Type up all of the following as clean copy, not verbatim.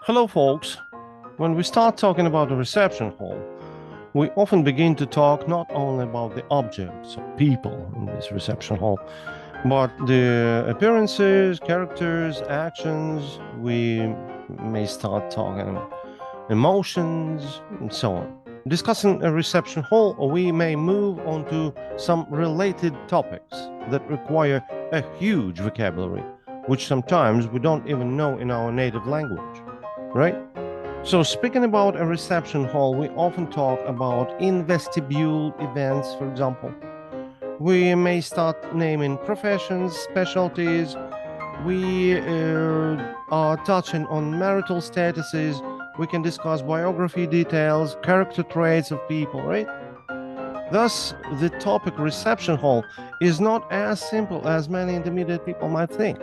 Hello, folks. When we start talking about a reception hall, we often begin to talk not only about the objects or people in this reception hall, but the appearances, characters, actions. We may start talking emotions, and so on. Discussing a reception hall, we may move on to some related topics that require a huge vocabulary, which sometimes we don't even know in our native language, right? So, speaking about a reception hall, we often talk about in vestibule events, for example. We may start naming professions, specialties. We are touching on marital statuses. We can discuss biography details, character traits of people, right? Thus, the topic reception hall is not as simple as many intermediate people might think.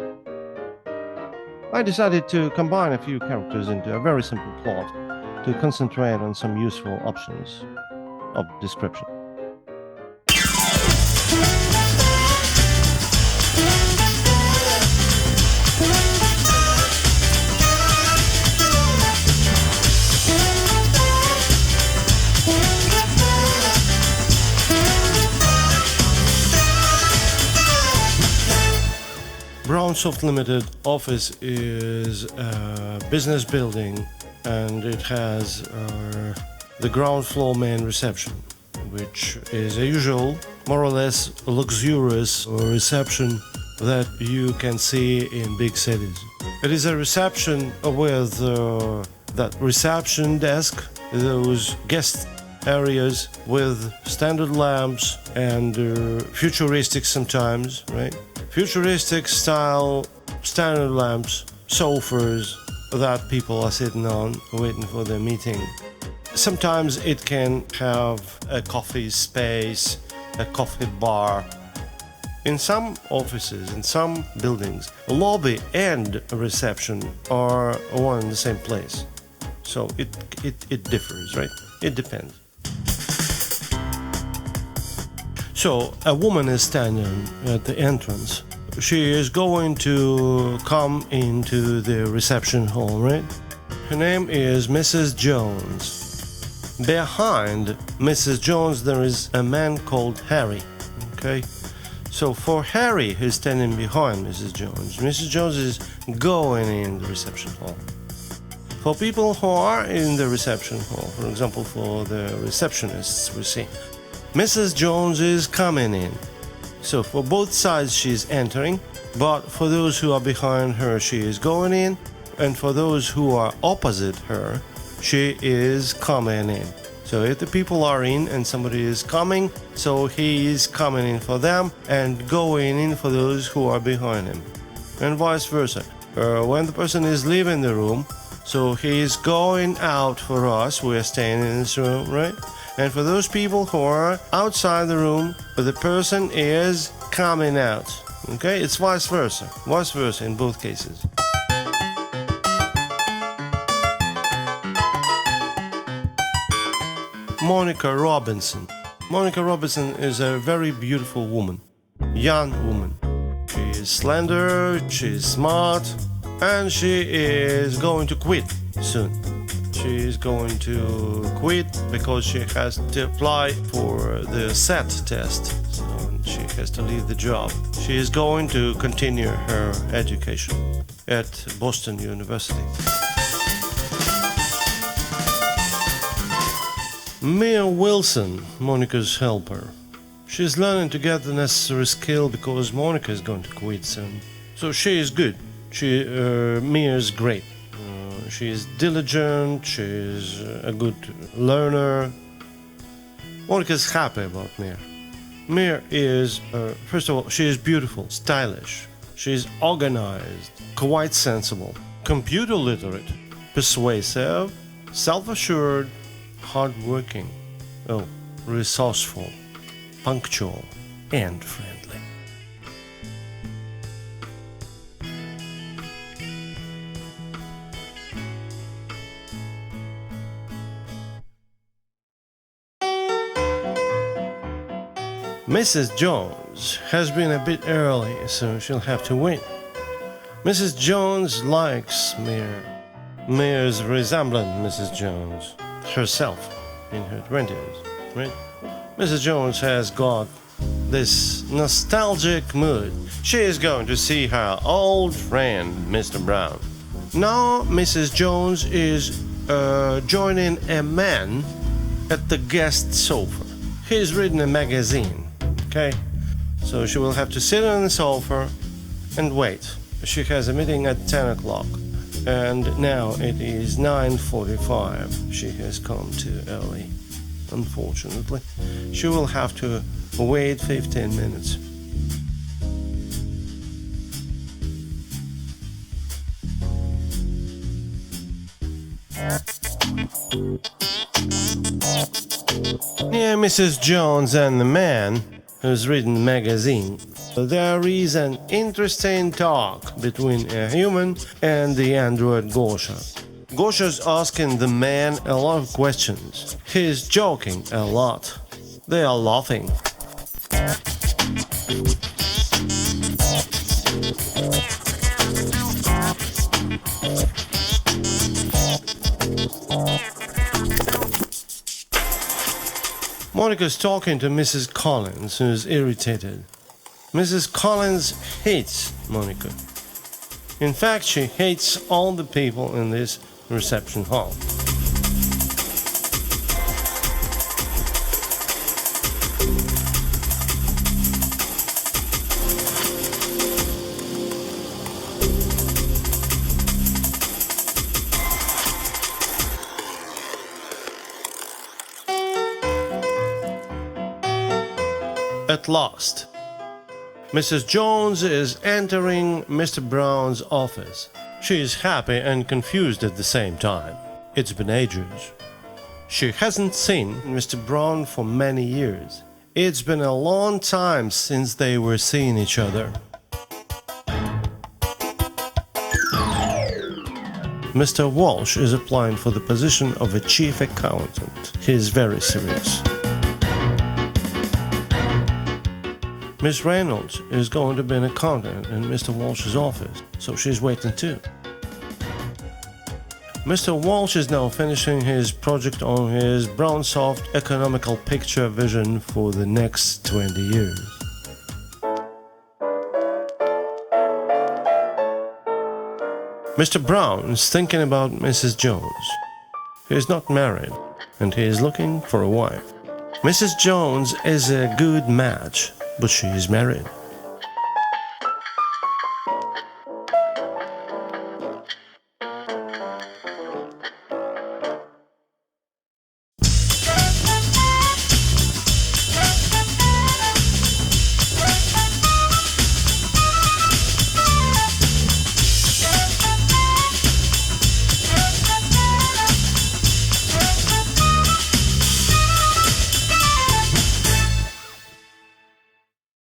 I decided to combine a few characters into a very simple plot to concentrate on some useful options of description. Brownsoft Limited office is a business building, and it has the ground floor main reception, which is a usual, more or less luxurious reception that you can see in big cities. It is a reception with that reception desk, those guest areas with standard lamps and futuristic sometimes, right? Futuristic style standard lamps, sofas that people are sitting on waiting for their meeting. Sometimes it can have a coffee space, a coffee bar. In some offices, in some buildings, lobby and reception are one and the same place. So it differs, right? It depends. So a woman is standing at the entrance. She is going to come into the reception hall, right? Her name is Mrs. Jones. Behind Mrs. Jones there is a man called Harry, okay? So for Harry, who's standing behind Mrs. Jones is going in the reception hall. For people who are in the reception hall, for example, for the receptionists, we see, Mrs. Jones is coming in. So for both sides she's entering, but for those who are behind her she is going in, and for those who are opposite her she is coming in. So if the people are in and somebody is coming, so he is coming in for them and going in for those who are behind him, and vice versa. When the person is leaving the room, so he is going out for us, we are staying in this room, right? And for those people who are outside the room, the person is coming out. Okay? It's vice versa. Vice versa in both cases. Monica Robinson. Monica Robinson is a very beautiful woman. Young woman. She is slender, she is smart, and she is going to quit soon. She is going to quit because she has to apply for the SAT test, so she has to leave the job. She is going to continue her education at Boston University. Mia Wilson, Monica's helper. She's learning to get the necessary skill because Monica is going to quit soon. So she is good. Mia is great. She is diligent, she is a good learner. Monica is happy about Mia. Mia is, first of all, she is beautiful, stylish. She is organized, quite sensible, computer literate, persuasive, self-assured, hardworking, resourceful, punctual, and friendly. Mrs. Jones has been a bit early, so she'll have to wait. Mrs. Jones likes Mia. Mears resembling Mrs. Jones herself in her 20s, right? Mrs. Jones has got this nostalgic mood. She is going to see her old friend, Mr. Brown. Now, Mrs. Jones is joining a man at the guest sofa. He's reading a magazine, okay? So she will have to sit on the sofa and wait. She has a meeting at 10 o'clock. And now it is 9:45. She has come too early. Unfortunately, she will have to wait 15 minutes. Near Mrs. Jones and the man who's reading the magazine, there is an interesting talk between a human and the android Gosha. Gosha's asking the man a lot of questions. He's joking a lot. They are laughing. Monica's talking to Mrs. Collins, who's irritated. Mrs. Collins hates Monica. In fact, she hates all the people in this reception hall. At last, Mrs. Jones is entering Mr. Brown's office. She is happy and confused at the same time. It's been ages. She hasn't seen Mr. Brown for many years. It's been a long time since they were seeing each other. Mr. Walsh is applying for the position of a chief accountant. He is very serious. Miss Reynolds is going to be an accountant in Mr. Walsh's office, so she's waiting too. Mr. Walsh is now finishing his project on his Brownsoft economical picture vision for the next 20 years. Mr. Brown is thinking about Mrs. Jones. He is not married, and he is looking for a wife. Mrs. Jones is a good match, but she is married.